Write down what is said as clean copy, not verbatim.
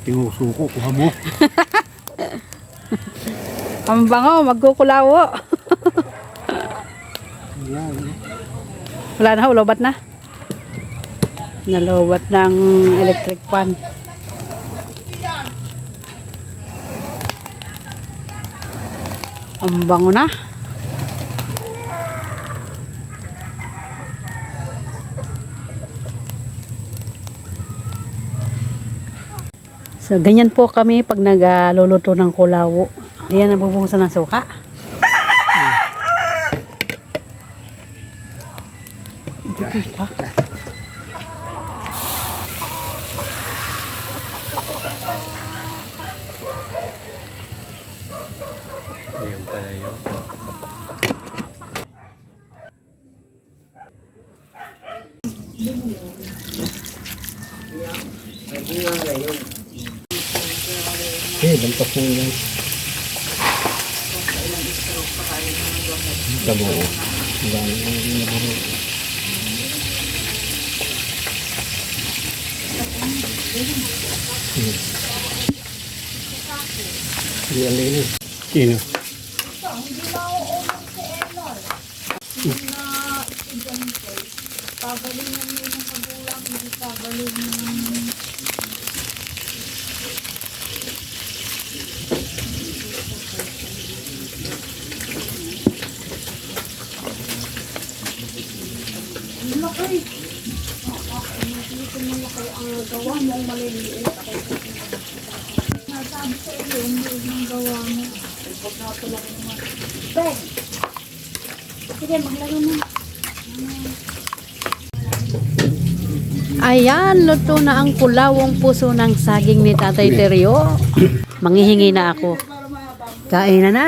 Tinusuko ko mo. Ang bango, magkukulawo. Wala na, lobat na. Nalobat ng electric fan. Ang bango na. So, ganyan po kami pag nagluluto ng kulawo. Ayan, nabubungsan ng suka. Ayan tayo. Dampas mo yan. Tabuo. Hindi ang linis. Sino? Ayan, luto na ang kulawong puso ng saging ni Tatay Teryo. Manghihingi na ako. Kain na na.